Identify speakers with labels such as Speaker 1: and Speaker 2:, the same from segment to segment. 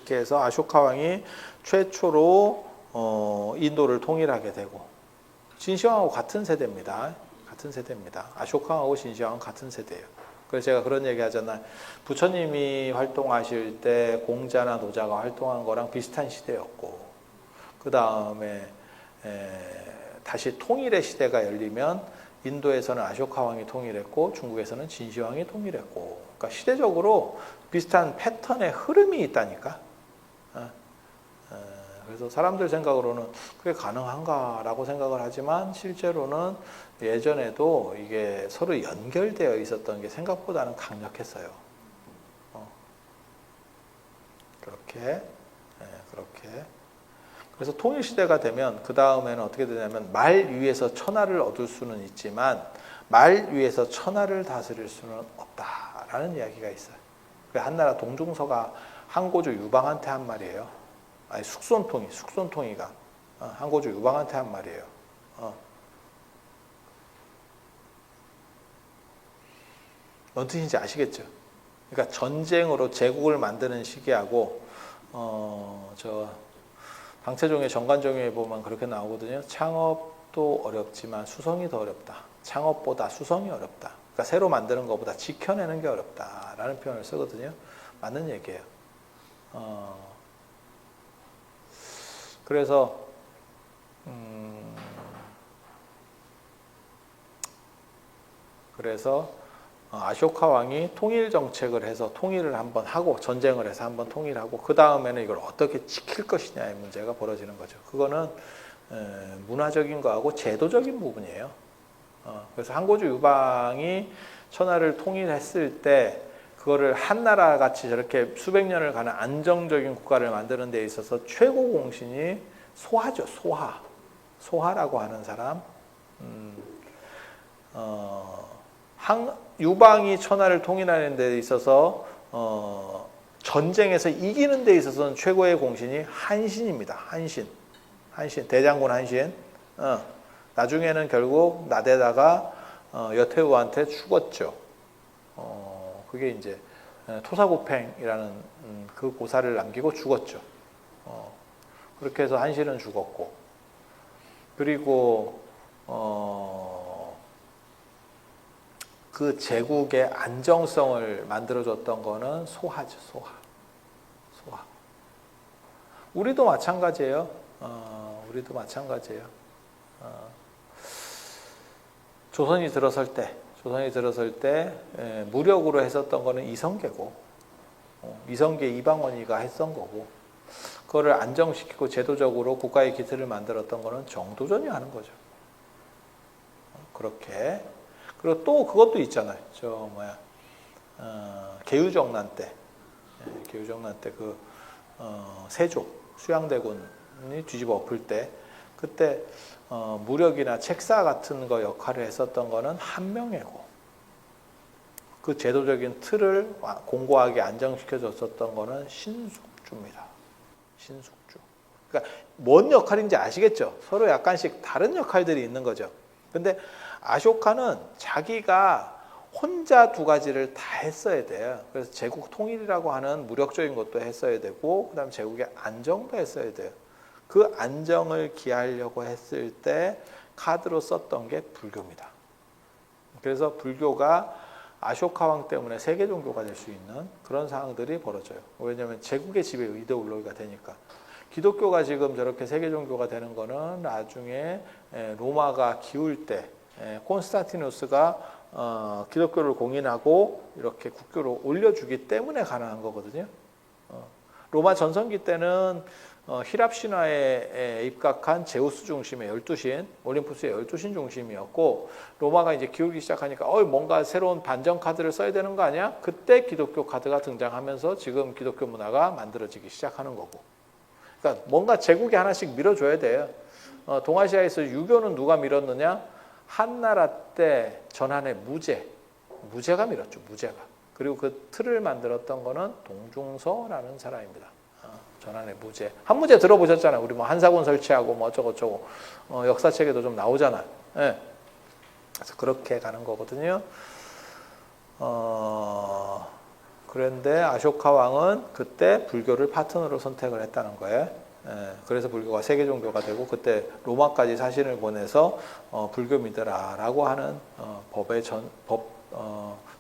Speaker 1: 그렇게 해서 아쇼카 왕이 최초로 인도를 통일하게 되고, 신시황하고 같은 세대입니다. 같은 세대입니다. 아쇼카하고 신시황은 같은 세대예요. 그래서 제가 그런 얘기 하잖아요. 부처님이 활동하실 때 공자나 노자가 활동한 거랑 비슷한 시대였고, 그 다음에 다시 통일의 시대가 열리면 인도에서는 아쇼카 왕이 통일했고 중국에서는 진시 왕이 통일했고, 그러니까 시대적으로 비슷한 패턴의 흐름이 있다니까. 그래서 사람들 생각으로는 그게 가능한가라고 생각을 하지만 실제로는 예전에도 이게 서로 연결되어 있었던 게 생각보다는 강력했어요. 그렇게. 그래서 통일시대가 되면 그 다음에는 어떻게 되냐면 말 위에서 천하를 얻을 수는 있지만 말 위에서 천하를 다스릴 수는 없다라는 이야기가 있어요. 한나라 동중서가 항고조 유방한테 한 말이에요. 아니 숙손통이가 항고조 유방한테 한 말이에요. 뭔 뜻인지 아시겠죠? 그러니까 전쟁으로 제국을 만드는 시기하고 방채종의 정관종에 보면 그렇게 나오거든요. 창업도 어렵지만 수성이 더 어렵다. 창업보다 수성이 어렵다. 그러니까 새로 만드는 것보다 지켜내는 게 어렵다라는 표현을 쓰거든요. 맞는 얘기예요. 그래서 아쇼카 왕이 통일 정책을 해서 통일을 한번 하고 전쟁을 해서 한번 통일하고 그 다음에는 이걸 어떻게 지킬 것이냐의 문제가 벌어지는 거죠. 그거는 문화적인 거하고 제도적인 부분이에요. 그래서 항고조 유방이 천하를 통일했을 때 그거를 한나라 같이 저렇게 수백 년을 가는 안정적인 국가를 만드는 데 있어서 최고 공신이 소하죠. 소하라고 하는 사람. 유방이 천하를 통일하는 데 있어서 전쟁에서 이기는 데 있어서는 최고의 공신이 한신입니다. 한신 대장군 한신. 나중에는 결국 나대다가 여태우한테 죽었죠. 그게 이제 토사구팽이라는 그 고사를 남기고 죽었죠. 그렇게 해서 한신은 죽었고, 그리고 그 제국의 안정성을 만들어줬던 거는 소하죠. 소하. 우리도 마찬가지예요. 조선이 들어설 때 무력으로 했었던 거는 이성계고, 이성계 이방원이가 했던 거고, 그거를 안정시키고 제도적으로 국가의 기틀을 만들었던 거는 정도전이 하는 거죠. 그렇게. 그리고 또 그것도 있잖아요. 계유정난 때 그 세조 수양대군이 뒤집어 엎을 때 그때 무력이나 책사 같은 거 역할을 했었던 거는 한명회고, 그 제도적인 틀을 공고하게 안정시켜줬었던 거는 신숙주입니다. 신숙주. 그러니까 뭔 역할인지 아시겠죠? 서로 약간씩 다른 역할들이 있는 거죠. 근데 아쇼카는 자기가 혼자 두 가지를 다 했어야 돼요. 그래서 제국 통일이라고 하는 무력적인 것도 했어야 되고, 그 다음에 제국의 안정도 했어야 돼요. 그 안정을 기하려고 했을 때 카드로 썼던 게 불교입니다. 그래서 불교가 아쇼카 왕 때문에 세계 종교가 될 수 있는 그런 상황들이 벌어져요. 왜냐하면 제국의 지배 이데올로기가 되니까. 기독교가 지금 저렇게 세계 종교가 되는 거는 나중에 로마가 기울 때 콘스탄티누스가 기독교를 공인하고 이렇게 국교로 올려주기 때문에 가능한 거거든요. 로마 전성기 때는 히랍 신화에 입각한 제우스 중심의 12신, 올림푸스의 12신 중심이었고, 로마가 이제 기울기 시작하니까 뭔가 새로운 반전 카드를 써야 되는 거 아니야? 그때 기독교 카드가 등장하면서 지금 기독교 문화가 만들어지기 시작하는 거고. 그러니까 뭔가 제국이 하나씩 밀어줘야 돼요. 동아시아에서 유교는 누가 밀었느냐? 한나라 때 전한의 무제가 밀었죠. 무제가. 그리고 그 틀을 만들었던 거는 동중서라는 사람입니다. 전한의 무제. 한무제 들어보셨잖아요. 우리 뭐 한사군 설치하고 뭐 어쩌고저쩌고 역사책에도 좀 나오잖아요. 네. 그래서 그렇게 가는 거거든요. 그런데 아쇼카 왕은 그때 불교를 파트너로 선택을 했다는 거예요. 그래서 불교가 세계 종교가 되고 그때 로마까지 사신을 보내서 불교 믿으라라고 하는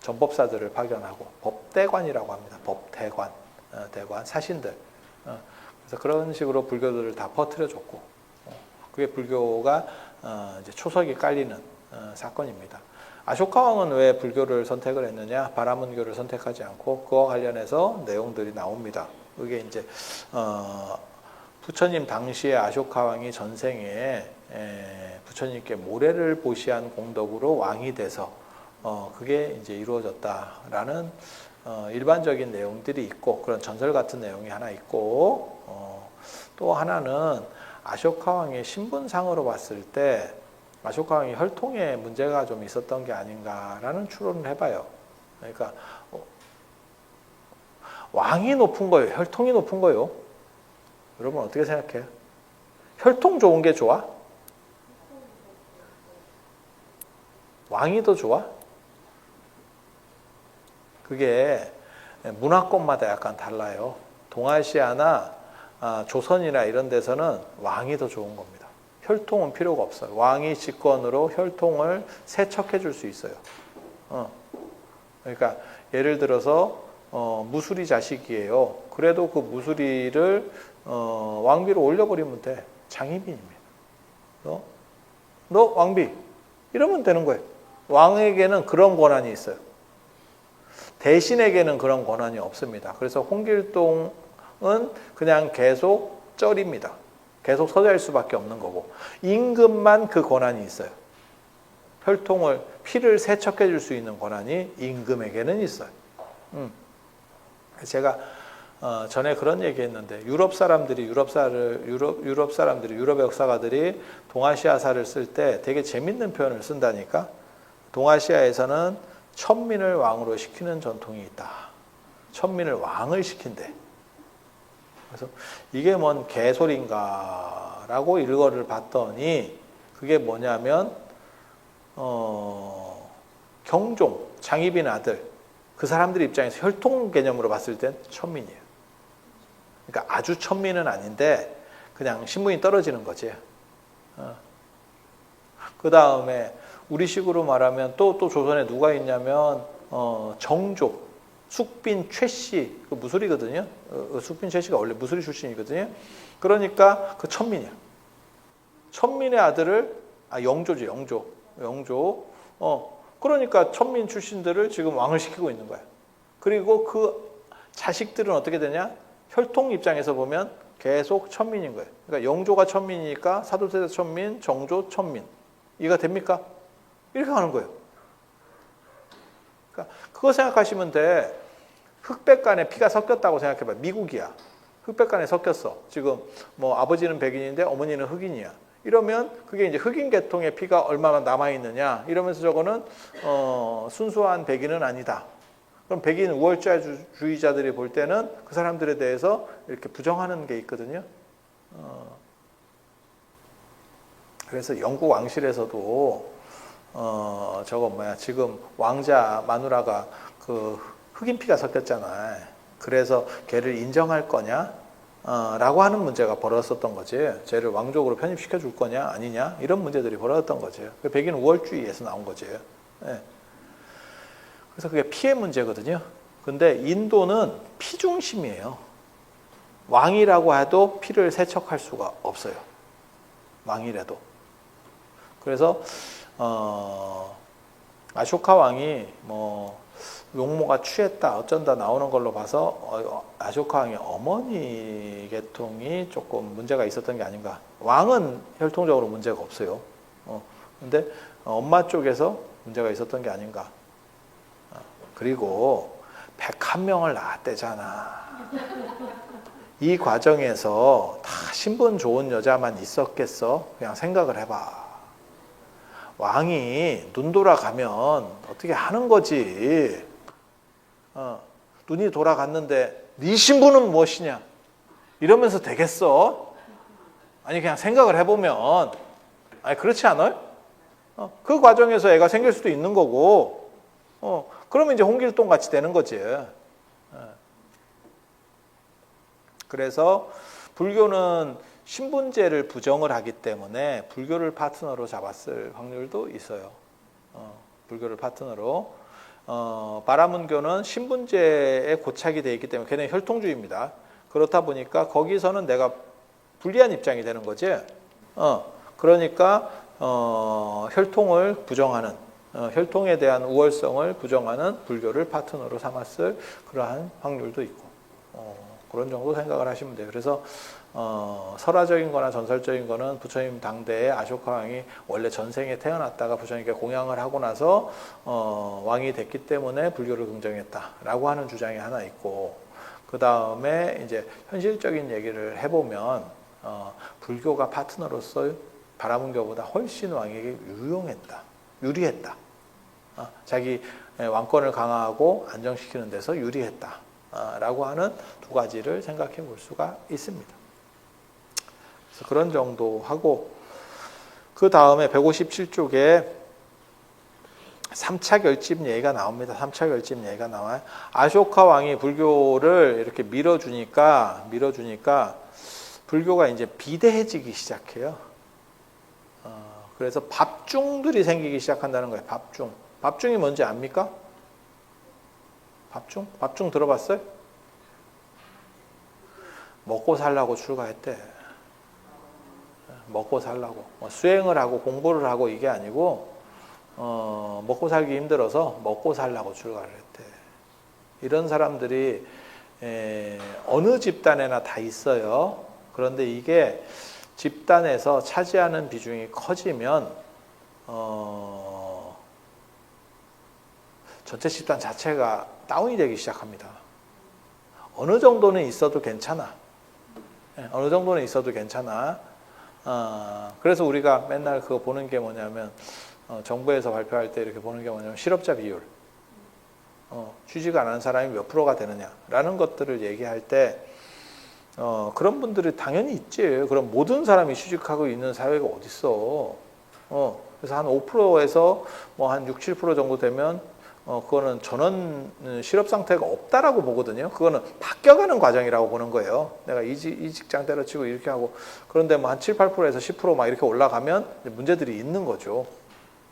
Speaker 1: 전법사들을 파견하고 법대관이라고 합니다. 법대관, 대관, 사신들. 그래서 그런 식으로 불교들을 다 퍼뜨려줬고 그게 불교가 이제 초석이 깔리는 사건입니다. 아쇼카 왕은 왜 불교를 선택을 했느냐? 바라문교를 선택하지 않고 그와 관련해서 내용들이 나옵니다. 그게 이제 부처님 당시에 아쇼카 왕이 전생에 부처님께 모래를 보시한 공덕으로 왕이 돼서 그게 이제 이루어졌다라는 일반적인 내용들이 있고 그런 전설 같은 내용이 하나 있고 또 하나는 아쇼카 왕의 신분상으로 봤을 때 아쇼카 왕이 혈통에 문제가 좀 있었던 게 아닌가라는 추론을 해봐요. 그러니까 왕이 높은 거예요? 혈통이 높은 거예요? 여러분 어떻게 생각해요? 혈통 좋은 게 좋아? 왕이 더 좋아? 그게 문화권마다 약간 달라요. 동아시아나 조선이나 이런 데서는 왕이 더 좋은 겁니다. 혈통은 필요가 없어요. 왕이 직권으로 혈통을 세척해 줄 수 있어요. 그러니까 예를 들어서 무수리 자식이에요. 그래도 그 무수리를 왕비로 올려버리면 돼. 장희빈입니다. 너 왕비 이러면 되는 거예요. 왕에게는 그런 권한이 있어요. 대신에게는 그런 권한이 없습니다. 그래서 홍길동은 그냥 계속 쩔입니다. 계속 서자일 수밖에 없는 거고 임금만 그 권한이 있어요. 혈통을 피를 세척해 줄 수 있는 권한이 임금에게는 있어요. 제가 전에 그런 얘기했는데 유럽 역사가들이 동아시아사를 쓸 때 되게 재밌는 표현을 쓴다니까. 동아시아에서는 천민을 왕으로 시키는 전통이 있다. 천민을 왕을 시킨대. 그래서 이게 뭔 개소리인가라고 이거를 봤더니 그게 뭐냐면 경종, 장희빈 아들 그 사람들 입장에서 혈통 개념으로 봤을 땐 천민이에요. 그러니까 아주 천민은 아닌데 그냥 신분이 떨어지는 거지. 그 다음에 우리식으로 말하면 또 조선에 누가 있냐면 정조, 숙빈 최씨 그 무술이거든요. 숙빈 최씨가 원래 무술이 출신이거든요. 그러니까 그 천민이야. 천민의 아들을 영조지 영조. 그러니까 천민 출신들을 지금 왕을 시키고 있는 거야. 그리고 그 자식들은 어떻게 되냐? 혈통 입장에서 보면 계속 천민인 거예요. 그러니까 영조가 천민이니까 사도세자 천민, 정조 천민. 이해가 됩니까? 이렇게 하는 거예요. 그러니까 그거 생각하시면 돼. 흑백 간에 피가 섞였다고 생각해봐. 미국이야. 흑백 간에 섞였어. 지금 뭐 아버지는 백인인데 어머니는 흑인이야. 이러면 그게 이제 흑인 계통의 피가 얼마나 남아있느냐. 이러면서 저거는 순수한 백인은 아니다. 그럼 백인 우월주의자들이 볼 때는 그 사람들에 대해서 이렇게 부정하는 게 있거든요. 그래서 영국 왕실에서도 지금 왕자 마누라가 그 흑인 피가 섞였잖아. 그래서 걔를 인정할 거냐? 라고 하는 문제가 벌어졌었던 거지. 쟤를 왕족으로 편입시켜 줄 거냐 아니냐 이런 문제들이 벌어졌던 거지. 백인 우월주의에서 나온 거지. 네. 그래서 그게 피의 문제거든요. 근데 인도는 피 중심이에요. 왕이라고 해도 피를 세척할 수가 없어요. 왕이라도. 그래서 아쇼카 왕이 뭐 용모가 취했다 어쩐다 나오는 걸로 봐서 아쇼카 왕의 어머니 계통이 조금 문제가 있었던 게 아닌가. 왕은 혈통적으로 문제가 없어요. 근데 엄마 쪽에서 문제가 있었던 게 아닌가. 그리고 101명을 낳았대잖아. 이 과정에서 다 신분 좋은 여자만 있었겠어? 그냥 생각을 해봐. 왕이 눈 돌아가면 어떻게 하는 거지. 눈이 돌아갔는데 네 신분은 무엇이냐 이러면서 되겠어? 아니 그냥 생각을 해보면 아니 그렇지 않아요? 그 과정에서 애가 생길 수도 있는 거고 그러면 이제 홍길동 같이 되는 거지. 그래서 불교는 신분제를 부정을 하기 때문에 불교를 파트너로 잡았을 확률도 있어요. 불교를 파트너로. 바라문교는 신분제에 고착이 되어 있기 때문에 걔는 혈통주의입니다. 그렇다 보니까 거기서는 내가 불리한 입장이 되는 거지. 그러니까 혈통을 부정하는, 혈통에 대한 우월성을 부정하는 불교를 파트너로 삼았을 그러한 확률도 있고, 그런 정도 생각을 하시면 돼요. 그래서 설화적인 거나 전설적인 거는 부처님 당대에 아쇼카 왕이 원래 전생에 태어났다가 부처님께 공양을 하고 나서 왕이 됐기 때문에 불교를 긍정했다라고 하는 주장이 하나 있고, 그 다음에 이제 현실적인 얘기를 해보면 불교가 파트너로서 바라문교보다 훨씬 왕에게 유리했다. 자기 왕권을 강화하고 안정시키는 데서 유리했다. 라고 하는 두 가지를 생각해 볼 수가 있습니다. 그래서 그런 정도 하고, 그 다음에 157쪽에 3차 결집 얘기가 나옵니다. 3차 결집 얘기가 나와요. 아쇼카 왕이 불교를 이렇게 밀어주니까 불교가 이제 비대해지기 시작해요. 그래서 밥중들이 생기기 시작한다는 거예요. 밥중이 뭔지 압니까? 밥중 들어봤어요? 먹고 살라고 출가했대. 먹고 살라고. 수행을 하고 공부를 하고 이게 아니고 먹고 살기 힘들어서 먹고 살라고 출가를 했대. 이런 사람들이 어느 집단에나 다 있어요. 그런데 이게 집단에서 차지하는 비중이 커지면 전체 집단 자체가 다운이 되기 시작합니다. 어느 정도는 있어도 괜찮아. 어느 정도는 있어도 괜찮아. 그래서 우리가 맨날 그거 보는 게 뭐냐면 정부에서 발표할 때 이렇게 보는 게 뭐냐면 실업자 비율. 취직 안 하는 사람이 몇 프로가 되느냐라는 것들을 얘기할 때 그런 분들이 당연히 있지. 그럼 모든 사람이 취직하고 있는 사회가 어딨어. 그래서 한 5%에서 뭐 한 6, 7% 정도 되면 그거는 전원 실업 상태가 없다라고 보거든요. 그거는 바뀌어가는 과정이라고 보는 거예요. 내가 이 직장 때려치고 이렇게 하고, 그런데 뭐 한 7, 8%에서 10% 막 이렇게 올라가면 문제들이 있는 거죠.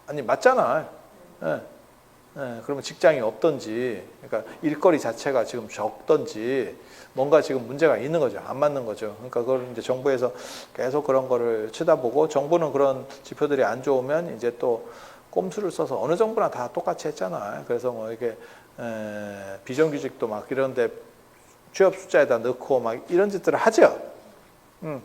Speaker 1: 아니, 맞잖아. 그러면 직장이 없던지, 그러니까 일거리 자체가 지금 적던지, 뭔가 지금 문제가 있는 거죠. 안 맞는 거죠. 그러니까 그걸 이제 정부에서 계속 그런 거를 쳐다보고, 정부는 그런 지표들이 안 좋으면 이제 또 꼼수를 써서 어느 정부나 다 똑같이 했잖아. 그래서 뭐 이렇게 비정규직도 막 이런데 취업 숫자에다 넣고 막 이런 짓들을 하죠.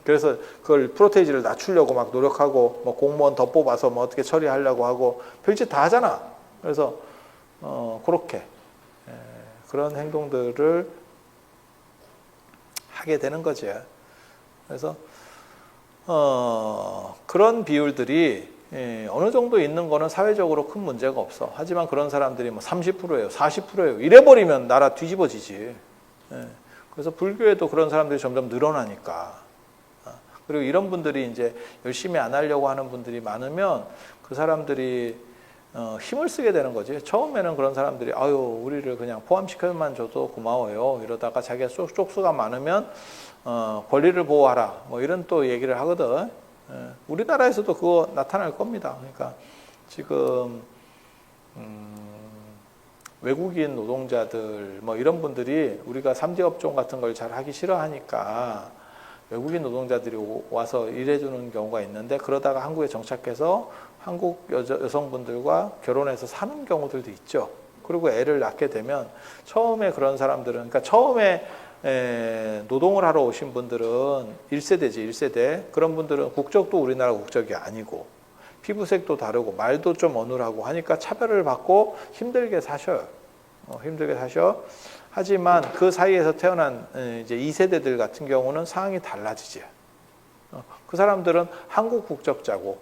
Speaker 1: 그래서 그걸 프로테이지를 낮추려고 막 노력하고, 뭐 공무원 더 뽑아서 뭐 어떻게 처리하려고 하고 별짓 다 하잖아. 그래서 그렇게 그런 행동들을 하게 되는 거죠. 그래서 그런 비율들이 어느 정도 있는 거는 사회적으로 큰 문제가 없어. 하지만 그런 사람들이 뭐 30%예요, 40%예요. 이래버리면 나라 뒤집어지지. 그래서 불교에도 그런 사람들이 점점 늘어나니까. 그리고 이런 분들이 이제 열심히 안 하려고 하는 분들이 많으면 그 사람들이 힘을 쓰게 되는 거지. 처음에는 그런 사람들이 아유, 우리를 그냥 포함시켜만 줘도 고마워요. 이러다가 자기가 쪽수가 많으면 권리를 보호하라. 뭐 이런 또 얘기를 하거든. 우리나라에서도 그거 나타날 겁니다. 그러니까 지금 외국인 노동자들 뭐 이런 분들이 우리가 3D 업종 같은 걸 잘 하기 싫어하니까 외국인 노동자들이 와서 일해주는 경우가 있는데, 그러다가 한국에 정착해서 한국 여성분들과 결혼해서 사는 경우들도 있죠. 그리고 애를 낳게 되면 처음에 그런 사람들은, 그러니까 처음에 노동을 하러 오신 분들은 1세대지, 1세대. 그런 분들은 국적도 우리나라 국적이 아니고 피부색도 다르고 말도 좀 어눌하고 하니까 차별을 받고 힘들게 사셔요. 힘들게 사셔. 하지만 그 사이에서 태어난 이제 2세대들 같은 경우는 상황이 달라지죠. 그 사람들은 한국 국적자고,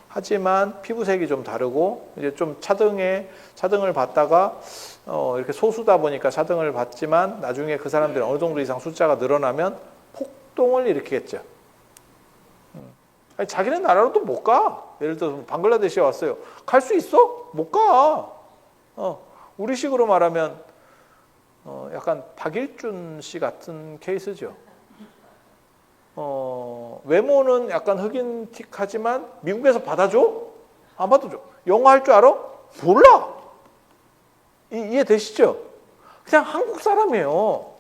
Speaker 1: 하지만 피부색이 좀 다르고 이제 좀 차등을 받다가 이렇게 소수다 보니까 차등을 받지만 나중에 그 사람들이 어느 정도 이상 숫자가 늘어나면 폭동을 일으키겠죠. 아니, 자기네 나라로도 못 가. 예를 들어서 방글라데시에 왔어요. 갈 수 있어? 못 가. 우리 식으로 말하면 약간 박일준 씨 같은 케이스죠. 외모는 약간 흑인틱하지만 미국에서 받아줘? 안 받아줘. 영어 할 줄 알아? 몰라. 이해되시죠? 그냥 한국 사람이에요.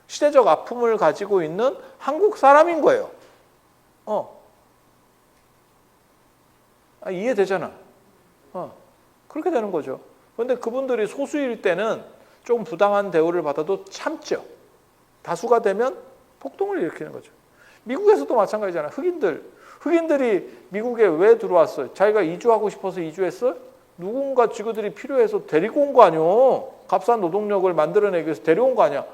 Speaker 1: 시대적 아픔을 가지고 있는 한국 사람인 거예요. 이해되잖아. 그렇게 되는 거죠. 그런데 그분들이 소수일 때는 조금 부당한 대우를 받아도 참죠. 다수가 되면 폭동을 일으키는 거죠. 미국에서도 마찬가지잖아. 흑인들이 미국에 왜 들어왔어요? 자기가 이주하고 싶어서 이주했어요? 누군가 지구들이 필요해서 데리고 온 거 아니요. 값싼 노동력을 만들어내기 위해서 데려온 거 아니야.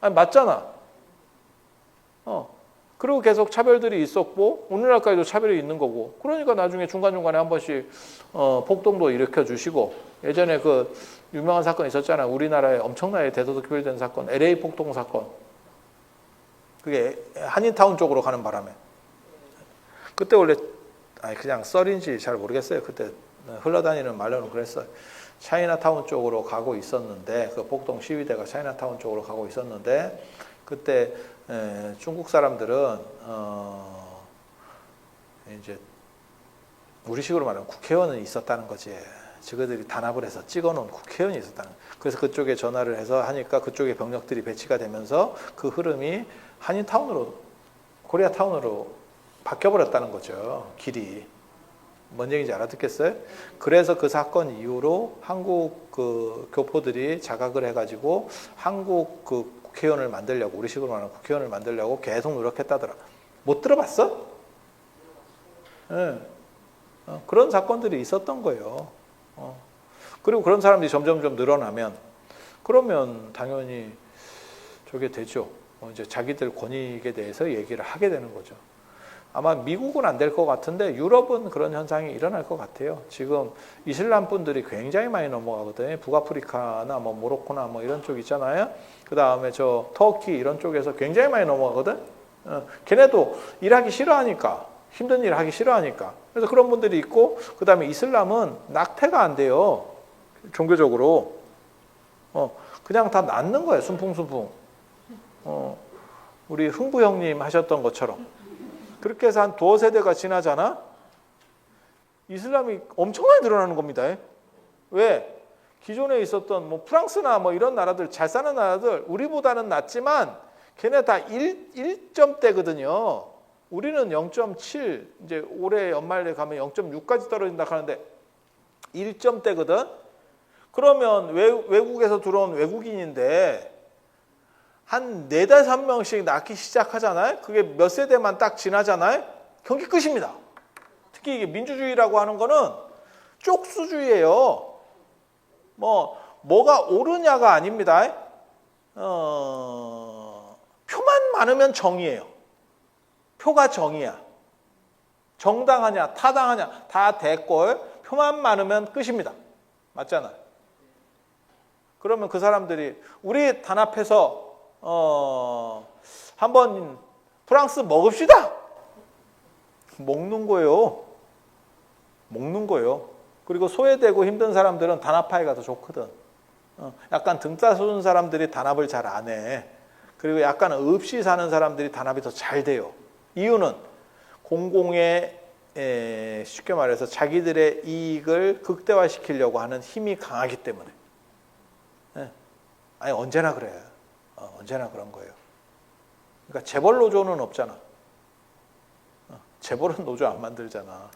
Speaker 1: 아니, 맞잖아. 그리고 계속 차별들이 있었고 오늘날까지도 차별이 있는 거고. 그러니까 나중에 중간중간에 한 번씩 폭동도 일으켜 주시고, 예전에 그 유명한 사건 있었잖아요. 우리나라에 엄청나게 대도덕교일된 사건, LA 폭동 사건. 그게 한인타운 쪽으로 가는 바람에. 그때 원래 그냥 썰인지 잘 모르겠어요. 그때 흘러다니는 말로는 그랬어요. 차이나타운 쪽으로 가고 있었는데, 그 폭동 시위대가 차이나타운 쪽으로 가고 있었는데, 그때 중국 사람들은 이제 우리식으로 말하면 국회의원은 있었다는 거지. 저들이 단합을 해서 찍어놓은 국회의원이 있었다는 거예요. 그래서 그쪽에 전화를 해서 하니까 그쪽에 병력들이 배치가 되면서 그 흐름이 한인타운으로, 코리아타운으로 바뀌어버렸다는 거죠. 길이. 뭔 얘기인지 알아듣겠어요? 그래서 그 사건 이후로 한국 그 교포들이 자각을 해가지고 한국 그 국회의원을 만들려고, 우리식으로 말하는 국회의원을 만들려고 계속 노력했다더라. 못 들어봤어? 네. 그런 사건들이 있었던 거예요. 그리고 그런 사람들이 점점점 늘어나면, 그러면 당연히 저게 되죠. 이제 자기들 권익에 대해서 얘기를 하게 되는 거죠. 아마 미국은 안 될 것 같은데 유럽은 그런 현상이 일어날 것 같아요. 지금 이슬람 분들이 굉장히 많이 넘어가거든요. 북아프리카나 뭐 모로코나 뭐 이런 쪽 있잖아요. 그 다음에 저 터키 이런 쪽에서 굉장히 많이 넘어가거든. 걔네도 일하기 싫어하니까, 힘든 일 하기 싫어하니까. 그래서 그런 분들이 있고, 그 다음에 이슬람은 낙태가 안 돼요. 종교적으로. 그냥 다 낳는 거예요. 순풍순풍. 우리 흥부 형님 하셨던 것처럼. 그렇게 해서 한 두어 세대가 지나잖아? 이슬람이 엄청나게 늘어나는 겁니다. 왜? 기존에 있었던 뭐 프랑스나 뭐 이런 나라들, 잘 사는 나라들, 우리보다는 낫지만 걔네 다 1점대거든요. 우리는 0.7, 이제 올해 연말에 가면 0.6까지 떨어진다 하는데 1점대거든? 그러면 외국에서 들어온 외국인인데 한 4~5명씩 낳기 시작하잖아요. 그게 몇 세대만 딱 지나잖아요. 경기 끝입니다. 특히 이게 민주주의라고 하는 거는 쪽수주의예요. 뭐가 옳으냐가 아닙니다. 표만 많으면 정의예요. 표가 정의야. 정당하냐 타당하냐 다 대꼴, 표만 많으면 끝입니다. 맞잖아. 그러면 그 사람들이 우리 단합해서 한번 프랑스 먹읍시다. 먹는 거예요. 먹는 거예요. 그리고 소외되고 힘든 사람들은 단합하기가 더 좋거든. 약간 등 따서는 사람들이 단합을 잘 안 해. 그리고 약간 없이 사는 사람들이 단합이 더 잘 돼요. 이유는 공공의 쉽게 말해서 자기들의 이익을 극대화시키려고 하는 힘이 강하기 때문에. 아니 언제나 그래요. 언제나 그런 거예요. 그러니까 재벌 노조는 없잖아. 재벌은 노조 안 만들잖아.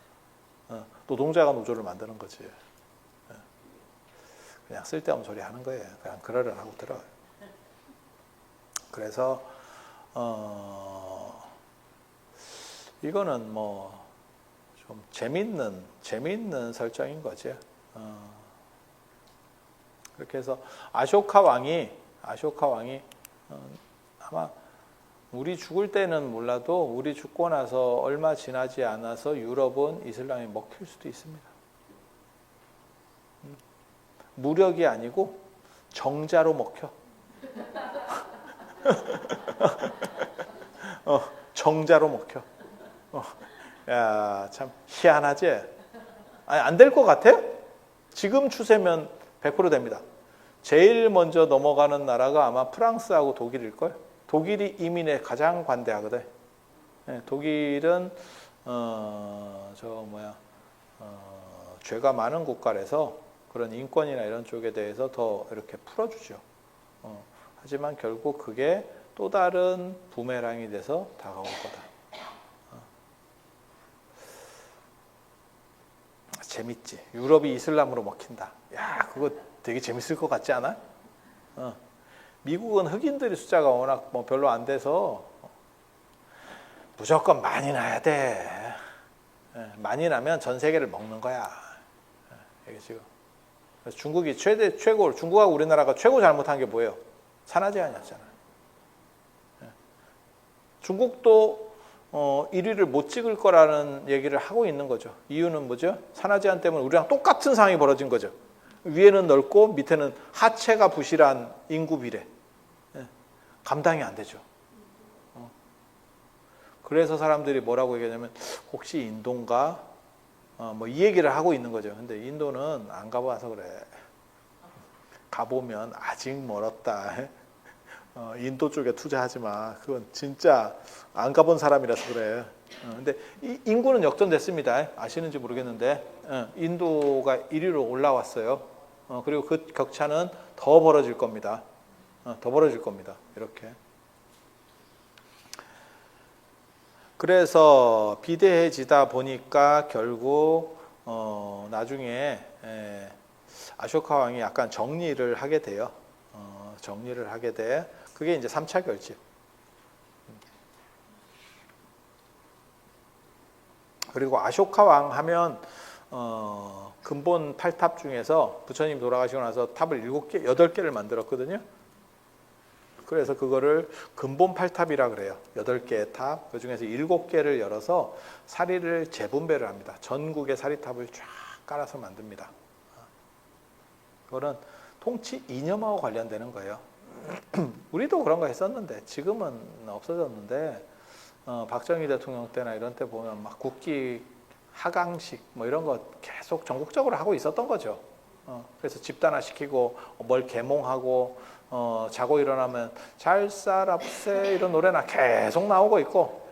Speaker 1: 노동자가 노조를 만드는 거지. 그냥 쓸데없는 소리 하는 거예요. 그냥 그러려고 들어요. 그래서 이거는 뭐 좀 재미있는 설정인 거죠. 그렇게 해서 아쇼카 왕이 아마 우리 죽을 때는 몰라도 우리 죽고 나서 얼마 지나지 않아서 유럽은 이슬람이 먹힐 수도 있습니다. 무력이 아니고 정자로 먹혀. 정자로 먹혀. 야, 참 희한하지? 아니, 안 될 것 같아? 지금 추세면 100% 됩니다. 제일 먼저 넘어가는 나라가 아마 프랑스하고 독일일걸. 독일이 이민에 가장 관대하거든. 독일은 죄가 많은 국가라서 그런 인권이나 이런 쪽에 대해서 더 이렇게 풀어주죠. 하지만 결국 그게 또 다른 부메랑이 돼서 다가올 거다. 재밌지. 유럽이 이슬람으로 먹힌다. 야, 그거 되게 재밌을 것 같지 않아? 미국은 흑인들의 숫자가 워낙 별로 안 돼서 무조건 많이 나야 돼. 많이 나면 전 세계를 먹는 거야. 이게 지금. 그래서 중국이 최고, 중국하고 우리나라가 최고 잘못한 게 뭐예요? 산화 제한이었잖아. 중국도 1위를 못 찍을 거라는 얘기를 하고 있는 거죠. 이유는 뭐죠? 산화 제한 때문에 우리랑 똑같은 상황이 벌어진 거죠. 위에는 넓고 밑에는 하체가 부실한 인구 비례. 감당이 안 되죠. 그래서 사람들이 뭐라고 얘기하냐면 혹시 인도인가? 이 얘기를 하고 있는 거죠. 근데 인도는 안 가봐서 그래. 가보면 아직 멀었다. 인도 쪽에 투자하지 마. 그건 진짜 안 가본 사람이라서 그래. 근데 인구는 역전됐습니다. 아시는지 모르겠는데 인도가 1위로 올라왔어요. 그리고 그 격차는 더 벌어질 겁니다. 더 벌어질 겁니다. 이렇게. 그래서 비대해지다 보니까 결국 나중에 아쇼카 왕이 약간 정리를 하게 돼요. 정리를 하게 돼. 그게 이제 3차 결집. 그리고 아쇼카 왕 하면 근본 8탑 중에서 부처님 돌아가시고 나서 탑을 7개, 8개를 만들었거든요. 그래서 그거를 근본 8탑이라 그래요. 8개의 탑, 그 중에서 7개를 열어서 사리를 재분배를 합니다. 전국의 사리탑을 쫙 깔아서 만듭니다. 그거는 통치 이념하고 관련되는 거예요. 우리도 그런 거 했었는데 지금은 없어졌는데 박정희 대통령 때나 이런 때 보면 막 국기 하강식 이런 거 계속 전국적으로 하고 있었던 거죠. 그래서 집단화시키고 뭘 계몽하고 자고 일어나면 잘 살아보세 이런 노래나 계속 나오고 있고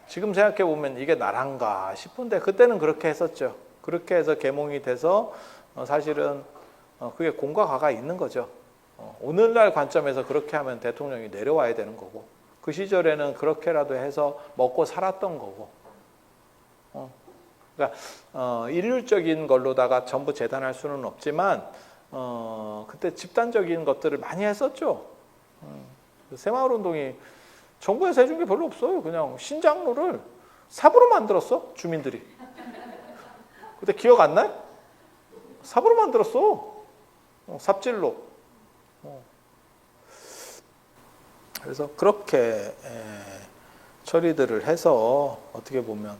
Speaker 1: 지금 생각해 보면 이게 나란가 싶은데 그때는 그렇게 했었죠. 그렇게 해서 계몽이 돼서 사실은 그게 공과 가가 있는 거죠. 오늘날 관점에서 그렇게 하면 대통령이 내려와야 되는 거고 그 시절에는 그렇게라도 해서 먹고 살았던 거고 그러니까 일률적인 걸로다가 전부 재단할 수는 없지만 그때 집단적인 것들을 많이 했었죠. 새마을운동이 정부에서 해준 게 별로 없어요. 그냥 신장로를 삽으로 만들었어 주민들이. 그때 기억 안 나요? 삽으로 만들었어. 삽질로. 그래서 그렇게 처리들을 해서 어떻게 보면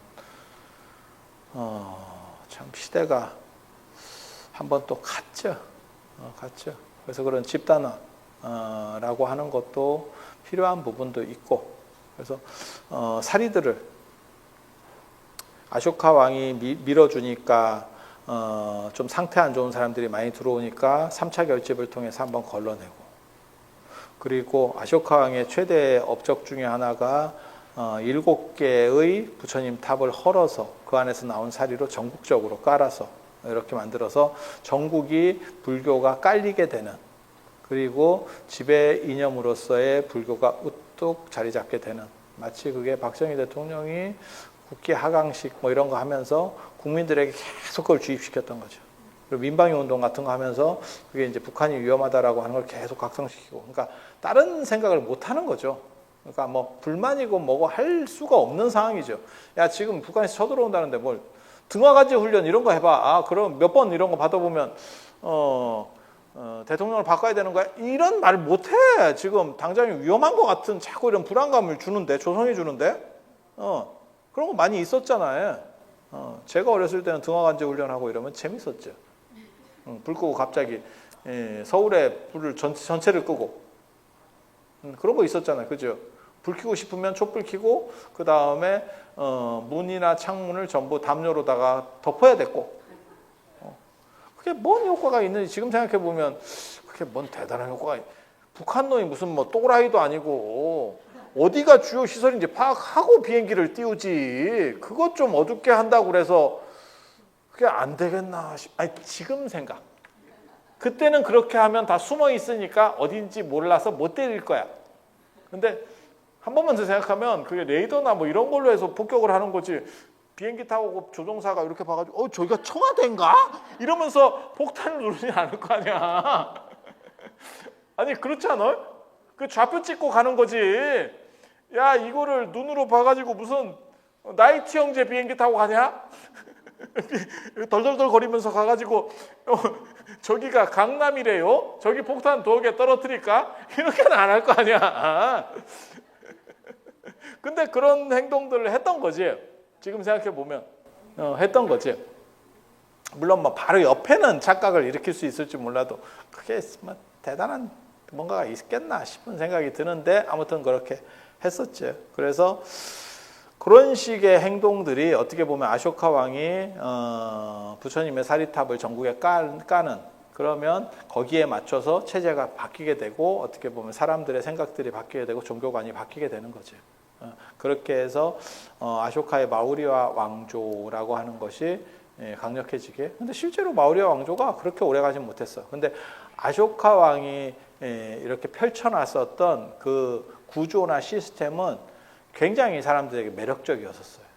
Speaker 1: 참 시대가 한번 또 갔죠. 갔죠. 그래서 그런 집단화라고 하는 것도 필요한 부분도 있고 그래서 사리들을 아쇼카 왕이 밀어주니까 좀 상태 안 좋은 사람들이 많이 들어오니까 3차 결집을 통해서 한번 걸러내고 그리고 아쇼카 왕의 최대 업적 중에 하나가 7개의 부처님 탑을 헐어서 그 안에서 나온 사리로 전국적으로 깔아서 이렇게 만들어서 전국이 불교가 깔리게 되는 그리고 지배 이념으로서의 불교가 우뚝 자리 잡게 되는 마치 그게 박정희 대통령이 국기 하강식 이런 거 하면서 국민들에게 계속 그걸 주입시켰던 거죠. 그리고 민방위 운동 같은 거 하면서 그게 이제 북한이 위험하다라고 하는 걸 계속 각성시키고 그러니까 다른 생각을 못 하는 거죠. 그러니까 불만이고 뭐고 할 수가 없는 상황이죠. 야 지금 북한에서 쳐들어온다는데 뭘 등화가지 훈련 이런 거 해봐. 그럼 몇 번 이런 거 받아보면 대통령을 바꿔야 되는 거야. 이런 말 못해. 지금 당장이 위험한 것 같은 자꾸 이런 불안감을 주는데 조성해 주는데 그런 거 많이 있었잖아요. 제가 어렸을 때는 등화관제 훈련하고 이러면 재밌었죠. 불 끄고 갑자기 서울에 불을 전체를 끄고 그런 거 있었잖아요. 그죠? 불 켜고 싶으면 촛불 켜고 그 다음에 문이나 창문을 전부 담요로다가 덮어야 됐고 그게 뭔 효과가 있는지 지금 생각해 보면 그게 뭔 대단한 효과가 북한 놈이 무슨 뭐 또라이도 아니고 어디가 주요 시설인지 파악하고 비행기를 띄우지 그것 좀 어둡게 한다고 그래서 그게 안 되겠나 아니 지금 생각 그때는 그렇게 하면 다 숨어 있으니까 어딘지 몰라서 못 때릴 거야. 근데 한 번만 더 생각하면 그게 레이더나 뭐 이런 걸로 해서 폭격을 하는 거지. 비행기 타고 조종사가 이렇게 봐가지고 저기가 청와대인가? 이러면서 폭탄을 누르지 않을 거 아니야. 아니 그렇지 않아요? 그 좌표 찍고 가는 거지. 야 이거를 눈으로 봐가지고 무슨 나이트 형제 비행기 타고 가냐? 덜덜덜 거리면서 가가지고 저기가 강남이래요? 저기 폭탄 2개 떨어뜨릴까? 이렇게는 안 할 거 아니야. 근데 그런 행동들을 했던 거지. 지금 생각해 보면 했던 거지. 물론 뭐 바로 옆에는 착각을 일으킬 수 있을지 몰라도 그게 뭐 대단한 뭔가가 있겠나 싶은 생각이 드는데 아무튼 그렇게 했었죠. 그래서 그런 식의 행동들이 어떻게 보면 아쇼카 왕이 부처님의 사리탑을 전국에 까는 그러면 거기에 맞춰서 체제가 바뀌게 되고 어떻게 보면 사람들의 생각들이 바뀌게 되고 종교관이 바뀌게 되는 거죠. 그렇게 해서 아쇼카의 마우리아 왕조라고 하는 것이 강력해지게. 근데 실제로 마우리아 왕조가 그렇게 오래가진 못했어요. 근데 아쇼카 왕이 이렇게 펼쳐놨었던 그 구조나 시스템은 굉장히 사람들에게 매력적이었었어요.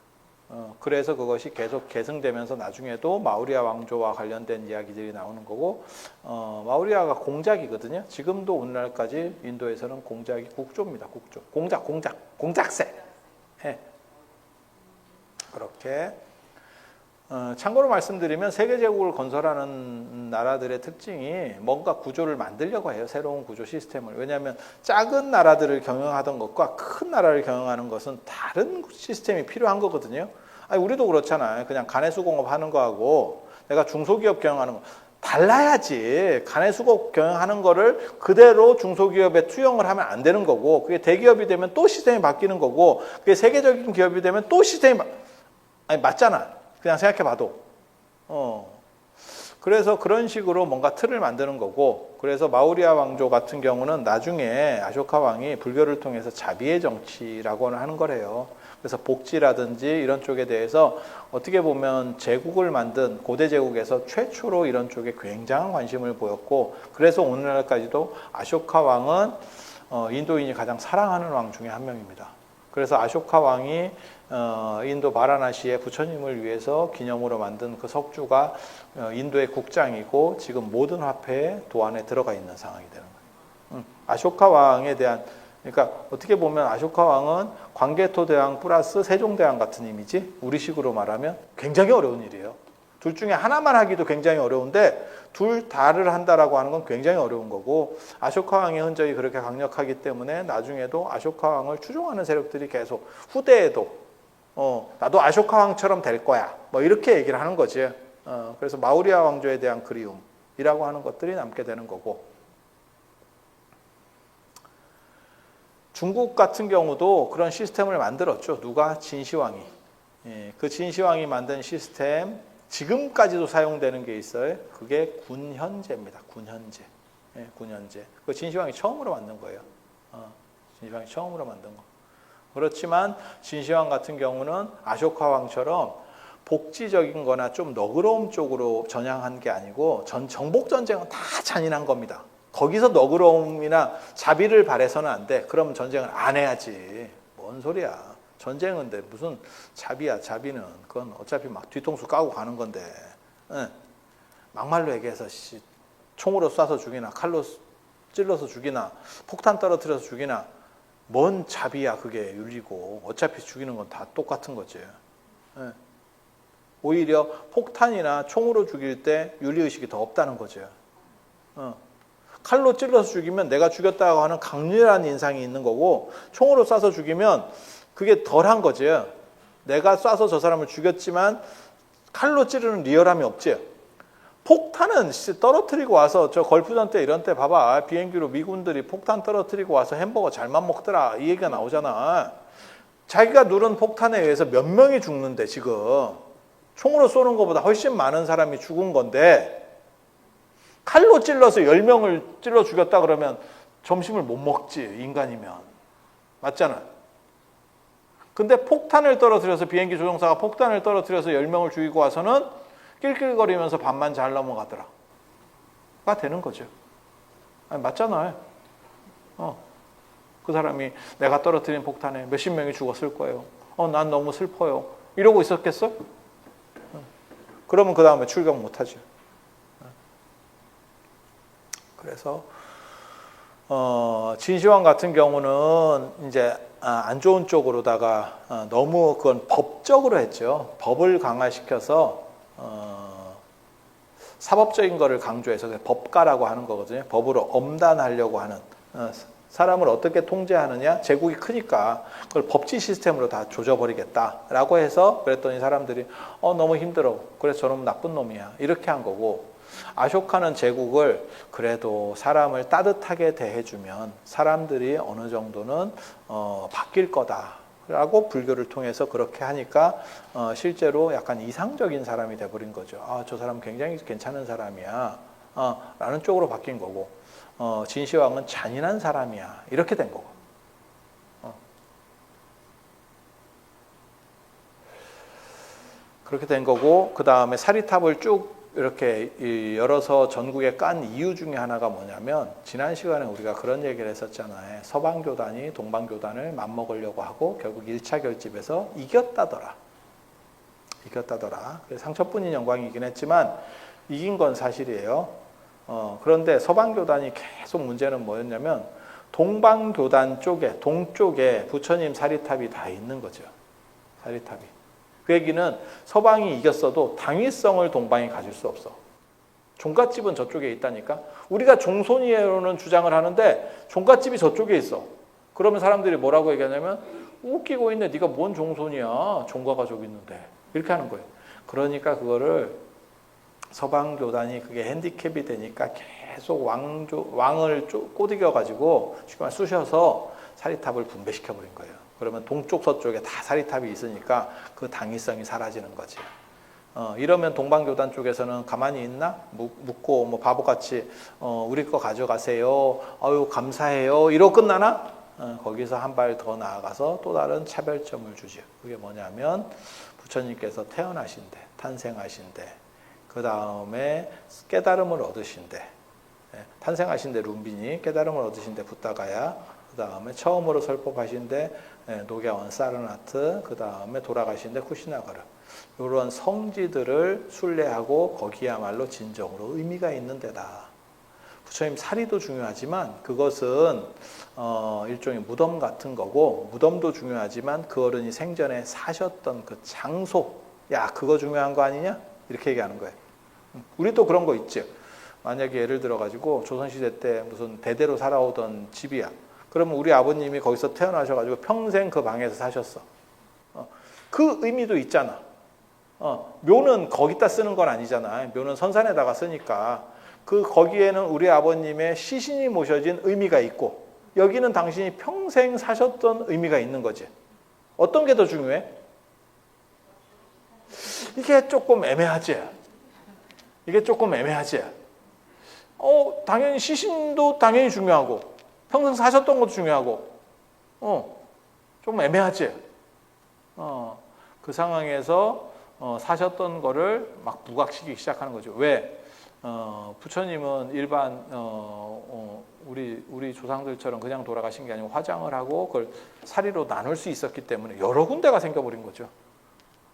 Speaker 1: 그래서 그것이 계속 계승되면서 나중에도 마우리아 왕조와 관련된 이야기들이 나오는 거고 마우리아가 공작이거든요. 지금도 오늘날까지 인도에서는 공작이 국조입니다. 국조. 공작새. 예. 그렇게 참고로 말씀드리면 세계제국을 건설하는 나라들의 특징이 뭔가 구조를 만들려고 해요. 새로운 구조 시스템을. 왜냐하면 작은 나라들을 경영하던 것과 큰 나라를 경영하는 것은 다른 시스템이 필요한 거거든요. 아니, 우리도 그렇잖아요. 그냥 가내수공업 하는 거하고 내가 중소기업 경영하는 거 달라야지. 가내수공업 경영하는 거를 그대로 중소기업에 투영을 하면 안 되는 거고 그게 대기업이 되면 또 시스템이 바뀌는 거고 그게 세계적인 기업이 되면 또 시스템이 아니 맞잖아. 그냥 생각해봐도. 그래서 그런 식으로 뭔가 틀을 만드는 거고 그래서 마우리아 왕조 같은 경우는 나중에 아쇼카 왕이 불교를 통해서 자비의 정치라고 하는 거래요. 그래서 복지라든지 이런 쪽에 대해서 어떻게 보면 제국을 만든 고대 제국에서 최초로 이런 쪽에 굉장한 관심을 보였고 그래서 오늘날까지도 아쇼카 왕은 인도인이 가장 사랑하는 왕 중에 한 명입니다. 그래서 아쇼카 왕이 인도 바라나시에 부처님을 위해서 기념으로 만든 그 석주가 인도의 국장이고 지금 모든 화폐의 도안에 들어가 있는 상황이 되는 거예요. 아쇼카 왕에 대한 그러니까 어떻게 보면 아쇼카 왕은 광개토 대왕 플러스 세종대왕 같은 이미지 우리식으로 말하면 굉장히 어려운 일이에요. 둘 중에 하나만 하기도 굉장히 어려운데 둘 다를 한다라고 하는 건 굉장히 어려운 거고 아쇼카 왕의 흔적이 그렇게 강력하기 때문에 나중에도 아쇼카 왕을 추종하는 세력들이 계속 후대에도 나도 아쇼카 왕처럼 될 거야 뭐 이렇게 얘기를 하는 거지. 그래서 마우리아 왕조에 대한 그리움이라고 하는 것들이 남게 되는 거고 중국 같은 경우도 그런 시스템을 만들었죠. 누가? 진시황이. 그 진시황이 만든 시스템 지금까지도 사용되는 게 있어요. 그게 군현제입니다. 군현제. 군현제. 그 진시황이 처음으로 만든 거예요. 진시황이 처음으로 만든 거. 그렇지만 진시황 같은 경우는 아쇼카 왕처럼 복지적인 거나 좀 너그러움 쪽으로 전향한 게 아니고 정복 전쟁은 다 잔인한 겁니다. 거기서 너그러움이나 자비를 바래서는 안 돼. 그럼 전쟁을 안 해야지. 뭔 소리야. 전쟁은 무슨 자비야. 자비는 그건 어차피 막 뒤통수 까고 가는 건데. 막말로 얘기해서 총으로 쏴서 죽이나 칼로 찔러서 죽이나 폭탄 떨어뜨려서 죽이나 뭔 자비야 그게 윤리고 어차피 죽이는 건 다 똑같은 거지. 오히려 폭탄이나 총으로 죽일 때 윤리의식이 더 없다는 거죠. 칼로 찔러서 죽이면 내가 죽였다고 하는 강렬한 인상이 있는 거고 총으로 쏴서 죽이면 그게 덜한 거지. 내가 쏴서 저 사람을 죽였지만 칼로 찌르는 리얼함이 없지. 폭탄은 떨어뜨리고 와서 저 걸프전 때 이런 때 봐봐. 비행기로 미군들이 폭탄 떨어뜨리고 와서 햄버거 잘만 먹더라. 이 얘기가 나오잖아. 자기가 누른 폭탄에 의해서 몇 명이 죽는데 지금. 총으로 쏘는 것보다 훨씬 많은 사람이 죽은 건데 칼로 찔러서 10명을 찔러 죽였다 그러면 점심을 못 먹지, 인간이면. 맞잖아. 근데 폭탄을 떨어뜨려서, 비행기 조종사가 폭탄을 떨어뜨려서 10명을 죽이고 와서는 낄낄거리면서 밥만 잘 넘어가더라. 가 되는 거죠. 아니, 맞잖아요. 그 사람이 내가 떨어뜨린 폭탄에 몇십 명이 죽었을 거예요. 난 너무 슬퍼요. 이러고 있었겠어? 그러면 그 다음에 출격 못하죠. 그래서 진시황 같은 경우는 이제 안 좋은 쪽으로다가 너무 그건 법적으로 했죠. 법을 강화시켜서 사법적인 거를 강조해서 법가라고 하는 거거든요. 법으로 엄단하려고 하는, 사람을 어떻게 통제하느냐, 제국이 크니까 그걸 법치 시스템으로 다 조져버리겠다라고 해서 그랬더니 사람들이 너무 힘들어, 그래서 저놈 나쁜 놈이야, 이렇게 한 거고, 아쇼카는 제국을 그래도 사람을 따뜻하게 대해주면 사람들이 어느 정도는 바뀔 거다라고 불교를 통해서 그렇게 하니까 실제로 약간 이상적인 사람이 돼버린 거죠. 저 사람 굉장히 괜찮은 사람이야 라는 쪽으로 바뀐 거고, 진시황은 잔인한 사람이야 이렇게 된 거고. 그렇게 된 거고, 그 다음에 사리탑을 쭉 이렇게 열어서 전국에 깐 이유 중에 하나가 뭐냐면, 지난 시간에 우리가 그런 얘기를 했었잖아요. 서방교단이 동방교단을 맞먹으려고 하고 결국 1차 결집에서 이겼다더라. 그래서 상처뿐인 영광이긴 했지만 이긴 건 사실이에요. 그런데 서방교단이 계속 문제는 뭐였냐면, 동방교단 쪽에, 동쪽에 부처님 사리탑이 다 있는 거죠. 사리탑이. 그 얘기는 서방이 이겼어도 당위성을 동방이 가질 수 없어. 종갓집은 저쪽에 있다니까. 우리가 종손이에요는 주장을 하는데 종갓집이 저쪽에 있어. 그러면 사람들이 뭐라고 얘기하냐면, 웃기고 있네, 네가 뭔 종손이야, 종가가 저기 있는데, 이렇게 하는 거예요. 그러니까 그거를 서방교단이 그게 핸디캡이 되니까 계속 왕을 꼬드겨가지고 지금 쑤셔서 사리탑을 분배시켜버린 거예요. 그러면 동쪽 서쪽에 다 사리탑이 있으니까 그 당위성이 사라지는 거지. 이러면 동방교단 쪽에서는 가만히 있나? 묻고 뭐 바보같이 우리 거 가져가세요, 아유 감사해요, 이러고 끝나나? 거기서 한 발 더 나아가서 또 다른 차별점을 주죠. 그게 뭐냐면, 부처님께서 태어나신대, 탄생하신대, 그 다음에 깨달음을 얻으신대, 탄생하신대 룸빈이, 깨달음을 얻으신대 붓다가야, 그 다음에 처음으로 설법하신대 녹야원 사르나트, 그 다음에 돌아가신대 쿠시나가르. 이런 성지들을 순례하고 거기야말로 진정으로 의미가 있는 데다. 부처님 사리도 중요하지만 그것은 일종의 무덤 같은 거고, 무덤도 중요하지만 그 어른이 생전에 사셨던 그 장소, 야 그거 중요한 거 아니냐? 이렇게 얘기하는 거예요. 우리도 그런 거 있죠. 만약에 예를 들어가지고 조선시대 때 무슨 대대로 살아오던 집이야. 그러면 우리 아버님이 거기서 태어나셔가지고 평생 그 방에서 사셨어. 그 의미도 있잖아. 묘는 거기다 쓰는 건 아니잖아. 묘는 선산에다가 쓰니까 거기에는 우리 아버님의 시신이 모셔진 의미가 있고, 여기는 당신이 평생 사셨던 의미가 있는 거지. 어떤 게 더 중요해? 이게 조금 애매하지. 당연히 시신도 당연히 중요하고 평생 사셨던 것도 중요하고, 좀 애매하지. 그 상황에서 사셨던 거를 막 부각시키기 시작하는 거죠. 왜? 부처님은 일반 우리 조상들처럼 그냥 돌아가신 게 아니고 화장을 하고 그걸 사리로 나눌 수 있었기 때문에 여러 군데가 생겨버린 거죠.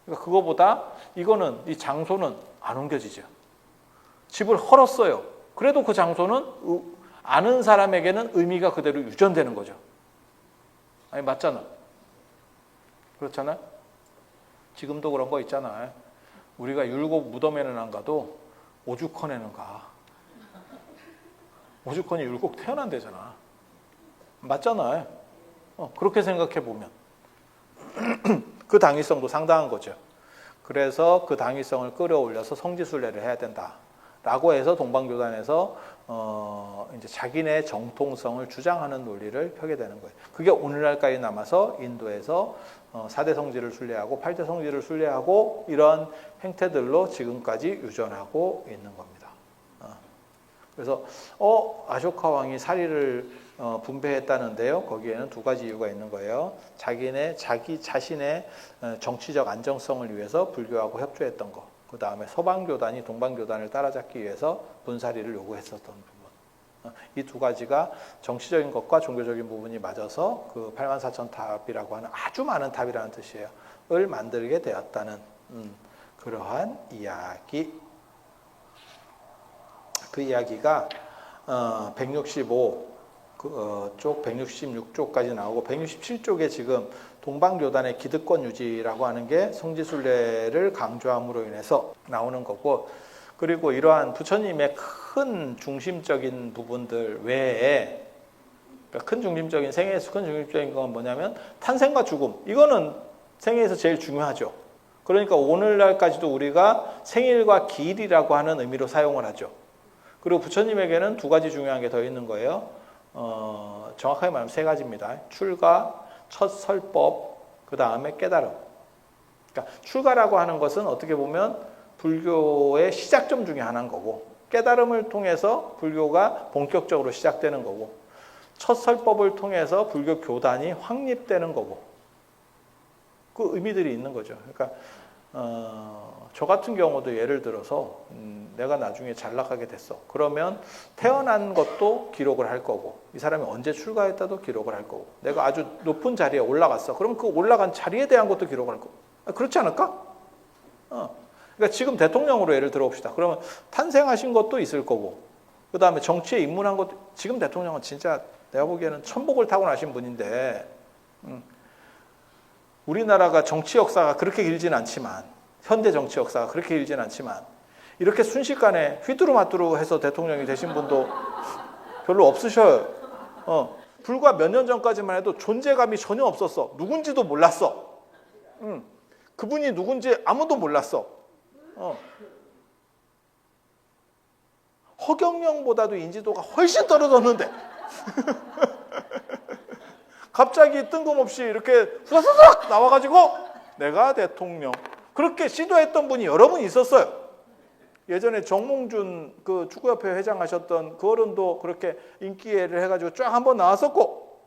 Speaker 1: 그러니까 그거보다 이거는, 이 장소는 안 옮겨지죠. 집을 헐었어요. 그래도 그 장소는 아는 사람에게는 의미가 그대로 유전되는 거죠. 아니 맞잖아. 그렇잖아. 지금도 그런 거 있잖아. 우리가 율곡 무덤에는 안 가도 오죽헌에는 가. 오죽헌이 율곡 태어난대잖아. 맞잖아. 그렇게 생각해 보면 그 당위성도 상당한 거죠. 그래서 그 당위성을 끌어올려서 성지순례를 해야 된다라고 해서 동방교단에서 이제 자기네 정통성을 주장하는 논리를 펴게 되는 거예요. 그게 오늘날까지 남아서 인도에서 4대 성지를 순례하고 8대 성지를 순례하고 이런 행태들로 지금까지 유전하고 있는 겁니다. 그래서 아쇼카 왕이 사리를 분배했다는데요. 거기에는 두 가지 이유가 있는 거예요. 자기 자신의 정치적 안정성을 위해서 불교하고 협조했던 거. 그 다음에 서방교단이 동방교단을 따라잡기 위해서 분사리를 요구했었던 부분. 이 두 가지가 정치적인 것과 종교적인 부분이 맞아서 그 84,000탑이라고 하는 아주 많은 탑이라는 뜻이에요. 을 만들게 되었다는 그러한 이야기. 그 이야기가 165 쪽 166쪽까지 나오고 167쪽에 지금 동방교단의 기득권 유지라고 하는 게 성지순례를 강조함으로 인해서 나오는 거고, 그리고 이러한 부처님의 큰 중심적인 부분들 외에, 그러니까 큰 중심적인 생애에서 큰 중심적인 건 뭐냐면 탄생과 죽음. 이거는 생애에서 제일 중요하죠. 그러니까 오늘날까지도 우리가 생일과 기일이라고 하는 의미로 사용을 하죠. 그리고 부처님에게는 두 가지 중요한 게 더 있는 거예요. 정확하게 말하면 세 가지입니다. 출가, 첫 설법, 그 다음에 깨달음. 그러니까 출가라고 하는 것은 어떻게 보면 불교의 시작점 중에 하나인 거고, 깨달음을 통해서 불교가 본격적으로 시작되는 거고, 첫 설법을 통해서 불교 교단이 확립되는 거고, 그 의미들이 있는 거죠. 그러니까 저 같은 경우도 예를 들어서 내가 나중에 잘 나가게 됐어. 그러면 태어난 것도 기록을 할 거고, 이 사람이 언제 출가했다도 기록을 할 거고, 내가 아주 높은 자리에 올라갔어. 그럼 그 올라간 자리에 대한 것도 기록을 할 거고. 그렇지 않을까? 그러니까 지금 대통령으로 예를 들어봅시다. 그러면 탄생하신 것도 있을 거고, 그 다음에 정치에 입문한 것도, 지금 대통령은 진짜 내가 보기에는 천복을 타고나신 분인데, 우리나라가 정치 역사가 그렇게 길지는 않지만, 현대 정치 역사가 그렇게 길지는 않지만, 이렇게 순식간에 휘두루마뚜루 해서 대통령이 되신 분도 별로 없으셔요. 불과 몇 년 전까지만 해도 존재감이 전혀 없었어. 누군지도 몰랐어. 그분이 누군지 아무도 몰랐어. 허경영보다도 인지도가 훨씬 떨어졌는데 갑자기 뜬금없이 이렇게 후다닥 나와가지고 내가 대통령, 그렇게 시도했던 분이 여러 분 있었어요. 예전에 정몽준 그 축구협회 회장 하셨던 그 어른도 그렇게 인기애를 해가지고 쫙 한번 나왔었고,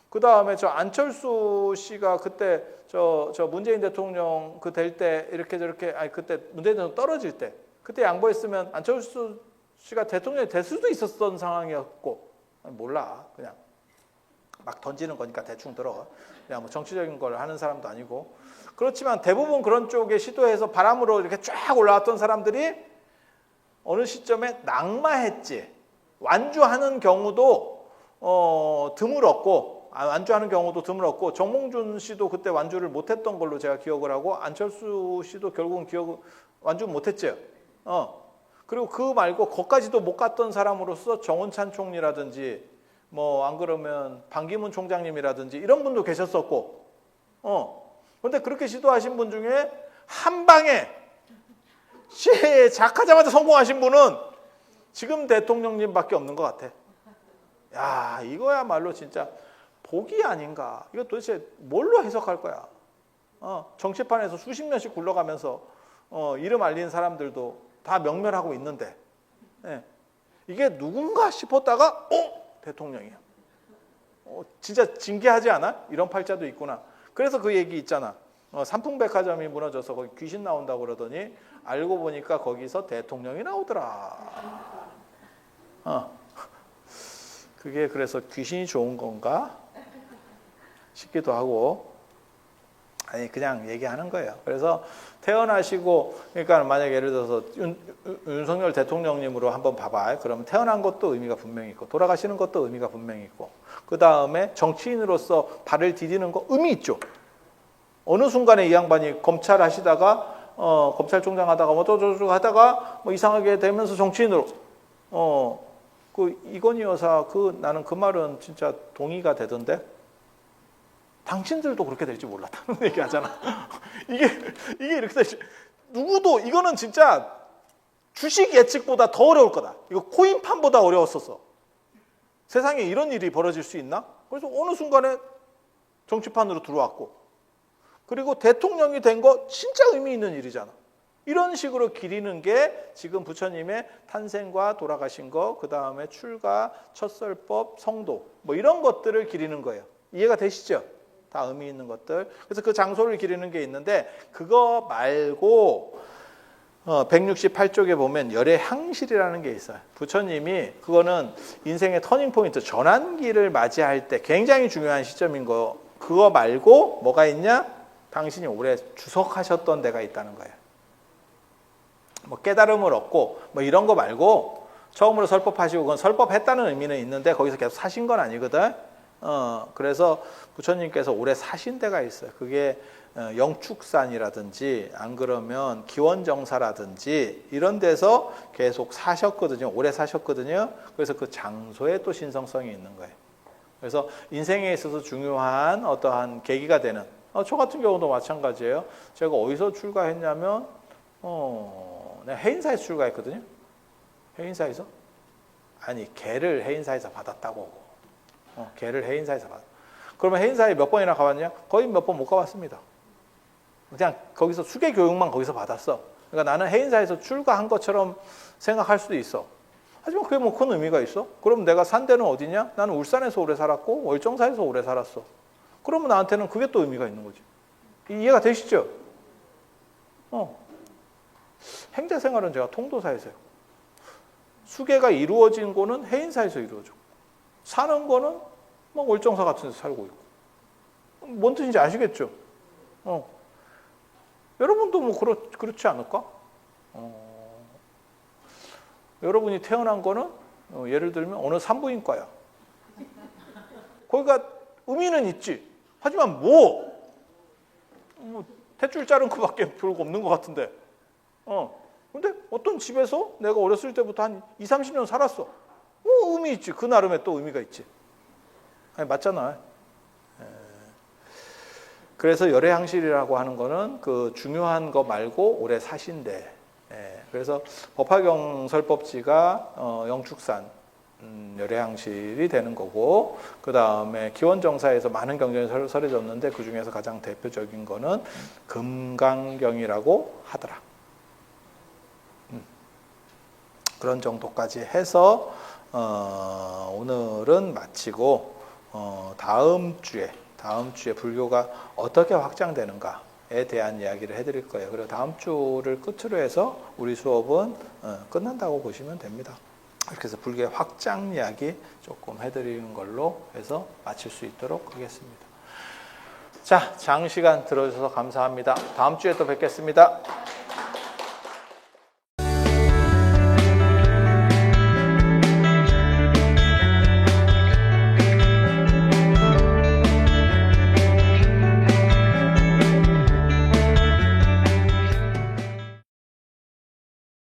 Speaker 1: 그 다음에 저 안철수 씨가 그때 저 문재인 대통령 그 될 때 이렇게 저렇게, 아니 그때 문재인 대통령 떨어질 때 그때 양보했으면 안철수 씨가 대통령이 될 수도 있었던 상황이었고, 몰라, 그냥 막 던지는 거니까 대충 들어. 그냥 뭐 정치적인 걸 하는 사람도 아니고. 그렇지만 대부분 그런 쪽에 시도해서 바람으로 이렇게 쫙 올라왔던 사람들이 어느 시점에 낙마했지. 완주하는 경우도 드물었고, 완주하는 경우도 드물었고, 정몽준 씨도 그때 완주를 못했던 걸로 제가 기억을 하고, 안철수 씨도 결국은 완주 못했죠. 그리고 그 말고 거기까지도 못 갔던 사람으로서 정운찬 총리라든지, 뭐 안 그러면 반기문 총장님이라든지 이런 분도 계셨었고, 그런데 그렇게 시도하신 분 중에 한 방에 시작하자마자 성공하신 분은 지금 대통령님밖에 없는 것 같아. 야, 이거야말로 진짜 복이 아닌가. 이거 도대체 뭘로 해석할 거야? 정치판에서 수십 년씩 굴러가면서 이름 알린 사람들도 다 명멸하고 있는데, 이게 누군가 싶었다가 대통령이야. 진짜 징계하지 않아? 이런 팔자도 있구나. 그래서 그 얘기 있잖아. 삼풍백화점이 무너져서 거기 귀신 나온다고 그러더니 알고 보니까 거기서 대통령이 나오더라. 그게 그래서 귀신이 좋은 건가 싶기도 하고, 아니 그냥 얘기하는 거예요. 그래서 태어나시고, 그러니까 만약 예를 들어서 윤석열 대통령님으로 한번 봐봐. 그러면 태어난 것도 의미가 분명히 있고, 돌아가시는 것도 의미가 분명히 있고, 그 다음에 정치인으로서 발을 디디는 거 의미 있죠. 어느 순간에 이 양반이 검찰 하시다가 검찰총장 하다가 뭐 저저저 하다가 뭐 이상하게 되면서 정치인으로 그 이건희 여사 나는 그 말은 진짜 동의가 되던데. 당신들도 그렇게 될지 몰랐다는 얘기 하잖아. 이게 이렇게 될지. 누구도, 이거는 진짜 주식 예측보다 더 어려울 거다. 이거 코인판보다 어려웠었어. 세상에 이런 일이 벌어질 수 있나? 그래서 어느 순간에 정치판으로 들어왔고, 그리고 대통령이 된 거 진짜 의미 있는 일이잖아. 이런 식으로 기리는 게 지금 부처님의 탄생과 돌아가신 거, 그 다음에 출가, 첫설법, 성도 뭐 이런 것들을 기리는 거예요. 이해가 되시죠? 다 의미 있는 것들. 그래서 그 장소를 기리는 게 있는데 그거 말고 168쪽에 보면 열애향실이라는 게 있어요. 부처님이 그거는 인생의 터닝포인트, 전환기를 맞이할 때 굉장히 중요한 시점인 거. 그거 말고 뭐가 있냐? 당신이 오래 주석하셨던 데가 있다는 거예요. 뭐 깨달음을 얻고 뭐 이런 거 말고 처음으로 설법하시고 그건 설법했다는 의미는 있는데 거기서 계속 사신 건 아니거든. 그래서 부처님께서 오래 사신 데가 있어요. 그게 영축산이라든지 안 그러면 기원정사라든지 이런 데서 계속 사셨거든요. 오래 사셨거든요. 그래서 그 장소에 또 신성성이 있는 거예요. 그래서 인생에 있어서 중요한 어떠한 계기가 되는 저 같은 경우도 마찬가지예요. 제가 어디서 출가했냐면 내가 해인사에서 출가했거든요. 해인사에서? 아니 개를 해인사에서 받았다고. 개를 해인사에서 받았다. 그러면 해인사에 몇 번이나 가봤냐? 거의 몇 번 못 가봤습니다. 그냥 거기서 수계 교육만 거기서 받았어. 그러니까 나는 해인사에서 출가한 것처럼 생각할 수도 있어. 하지만 그게 뭐 큰 의미가 있어? 그럼 내가 산 데는 어디냐? 나는 울산에서 오래 살았고 월정사에서 오래 살았어. 그러면 나한테는 그게 또 의미가 있는 거지. 이해가 되시죠? 행자생활은 제가 통도사에서요. 수계가 이루어진 거는 해인사에서 이루어져. 사는 거는 뭐 월정사 같은 데서 살고 있고. 뭔 뜻인지 아시겠죠? 여러분도 뭐 그렇지 않을까? 여러분이 태어난 거는 예를 들면 어느 산부인과야. 거기가 의미는 있지. 하지만 뭐 탯줄 자른 거밖에 별거 없는 것 같은데. 근데 어떤 집에서 내가 어렸을 때부터 한 20, 30년 살았어. 의미 있지. 그 나름의 또 의미가 있지. 아니, 맞잖아. 그래서 열애향실이라고 하는 거는 그 중요한 거 말고 오래 사신데. 그래서 법화경 설법지가 영축산 열애향실이 되는 거고, 그 다음에 기원정사에서 많은 경전이 설해졌는데 그 중에서 가장 대표적인 거는 금강경이라고 하더라. 그런 정도까지 해서 오늘은 마치고 다음 주에 불교가 어떻게 확장되는가에 대한 이야기를 해드릴 거예요. 그리고 다음 주를 끝으로 해서 우리 수업은 끝난다고 보시면 됩니다. 이렇게 해서 불교의 확장 이야기 조금 해드리는 걸로 해서 마칠 수 있도록 하겠습니다. 자, 장시간 들어주셔서 감사합니다. 다음 주에 또 뵙겠습니다.